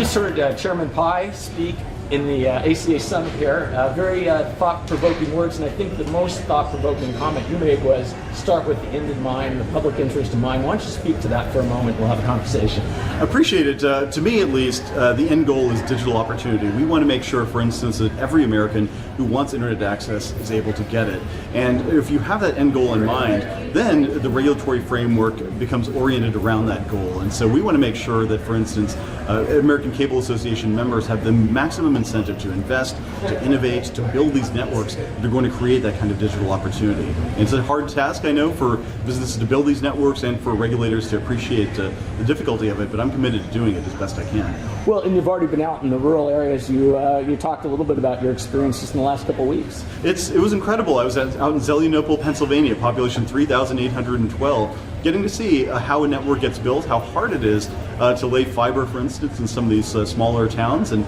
just heard Chairman Pai speak in the ACA Summit here. Very thought-provoking words, and I think the most thought-provoking comment you made was start with the end in mind, the public interest in mind. Why don't you speak to that for a moment? We'll have a conversation. I appreciate it. To me, at least, the end goal is digital opportunity. We want to make sure, for instance, that every American who wants internet access is able to get it. And if you have that end goal in mind, then the regulatory framework becomes oriented around that goal. And so we want to make sure that, for instance, American Cable Association members have the maximum incentive to invest, to innovate, to build these networks that are going to create that kind of digital opportunity. And it's a hard task, I know, for businesses to build these networks and for regulators to appreciate the difficulty of it, but I'm committed to doing it as best I can. Well, and you've already been out in the rural areas. You talked a little bit about your experiences in the last couple of weeks. It was incredible. I was out in Zelienople, Pennsylvania, population 3,812, getting to see how a network gets built, how hard it is to lay fiber, for instance, in some of these smaller towns. And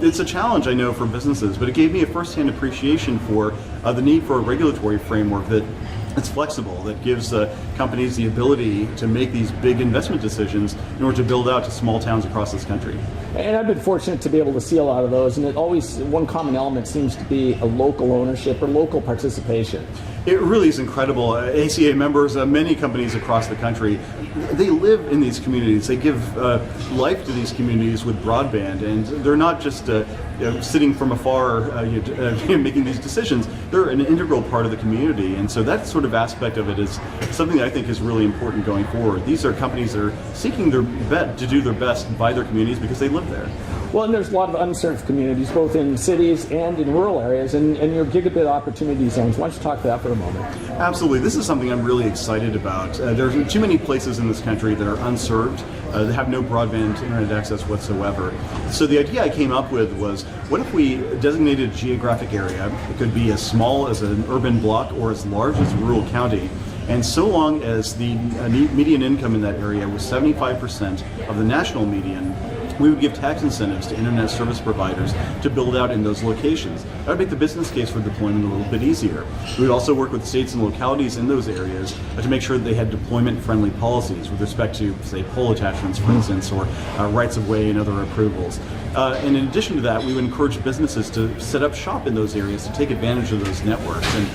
it's a challenge, I know, for businesses, but it gave me a first-hand appreciation for the need for a regulatory framework that it's flexible, that gives companies the ability to make these big investment decisions in order to build out to small towns across this country. And I've been fortunate to be able to see a lot of those, and it always, one common element seems to be a local ownership or local participation. It really is incredible. ACA members, many companies across the country, they live in these communities. They give life to these communities with broadband, and they're not just sitting from afar making these decisions. They're an integral part of the community, and so that sort of aspect of it is something that I think is really important going forward. These are companies that are seeking to do their best by their communities because they live there. Well, and there's a lot of unserved communities, both in cities and in rural areas, and your gigabit opportunity zones. Why don't you talk to that for a moment? Absolutely. This is something I'm really excited about. There's too many places in this country that are unserved, that have no broadband internet access whatsoever. So the idea I came up with was, what if we designated a geographic area? It could be as small as an urban block or as large as a rural county. And so long as the median income in that area was 75% of the national median, we would give tax incentives to internet service providers to build out in those locations. That would make the business case for deployment a little bit easier. We would also work with states and localities in those areas to make sure that they had deployment-friendly policies with respect to, say, pole attachments, for instance, or rights-of-way and other approvals. And in addition to that, we would encourage businesses to set up shop in those areas to take advantage of those networks. And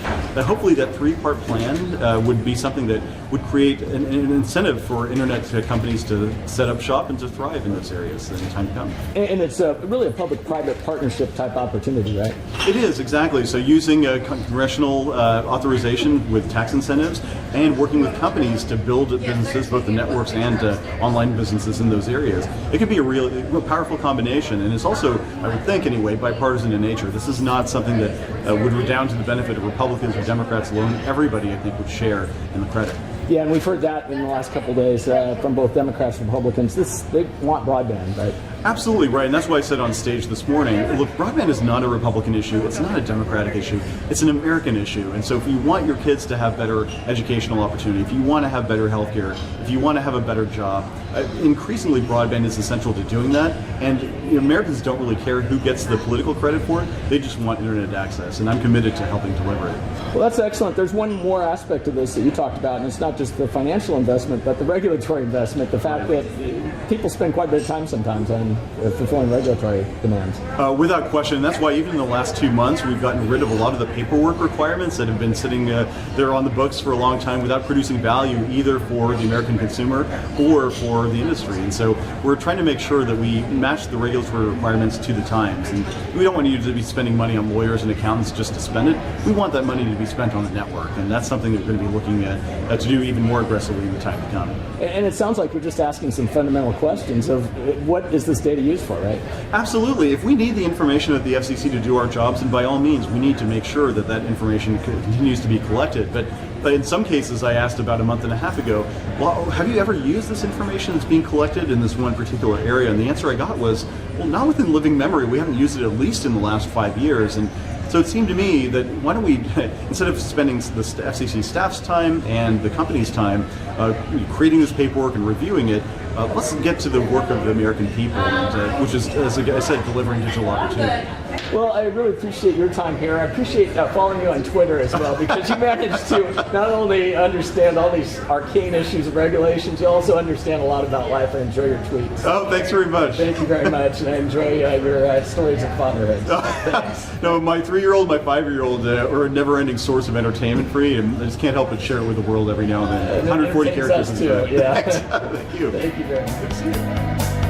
hopefully that three-part plan would be something that would create an incentive for internet companies to set up shop and to thrive in those areas in time to come. And it's really a public-private partnership type opportunity, right? It is, exactly. So using congressional authorization with tax incentives and working with companies to build businesses, both the networks and online businesses in those areas. It could be a real powerful combination. And it's also, I would think anyway, bipartisan in nature. This is not something that would redound to the benefit of Republicans or Democrats alone. Everybody, I think, would share in the credit. Yeah, and we've heard that in the last couple of days from both Democrats and Republicans. They want broadband, right? Absolutely right, and that's why I said on stage this morning, look, broadband is not a Republican issue, it's not a Democratic issue, it's an American issue. And so if you want your kids to have better educational opportunity, if you want to have better health care, if you want to have a better job, increasingly broadband is essential to doing that. And Americans don't really care who gets the political credit for it, they just want internet access, and I'm committed to helping deliver it. Well, that's excellent. There's one more aspect of this that you talked about, and it's not just the financial investment, but the regulatory investment, the fact that people spend quite a bit of time sometimes on fulfilling regulatory demands. Without question. That's why even in the last 2 months we've gotten rid of a lot of the paperwork requirements that have been sitting there on the books for a long time without producing value either for the American consumer or for the industry. And so we're trying to make sure that we match the regulatory requirements to the times. And we don't want you to be spending money on lawyers and accountants just to spend it. We want that money to be spent on the network, and that's something that we're going to be looking at to do even more aggressively in the time to come. And it sounds like you're just asking some fundamental questions of what is this data used for, right? Absolutely. If we need the information at the FCC to do our jobs, then by all means we need to make sure that that information continues to be collected. But in some cases, I asked about a month and a half ago, well, have you ever used this information that's being collected in this one particular area? And the answer I got was, well, not within living memory. We haven't used it at least in the last 5 years. And So it seemed to me that why don't we, instead of spending the FCC staff's time and the company's time creating this paperwork and reviewing it, let's get to the work of the American people, and, which is, as I said, delivering digital opportunity. Well, I really appreciate your time here. I appreciate following you on Twitter as well, because you managed to not only understand all these arcane issues of regulations, you also understand a lot about life. I enjoy your tweets. Oh, thanks very much. Thank you very much, and I enjoy your stories of fatherhood. Thanks. No, my 3-year-old, my 5-year-old are a never-ending source of entertainment for me, and I just can't help but share it with the world every now and then. 140 characters. Us too, yeah. Thank you. Thank you very much.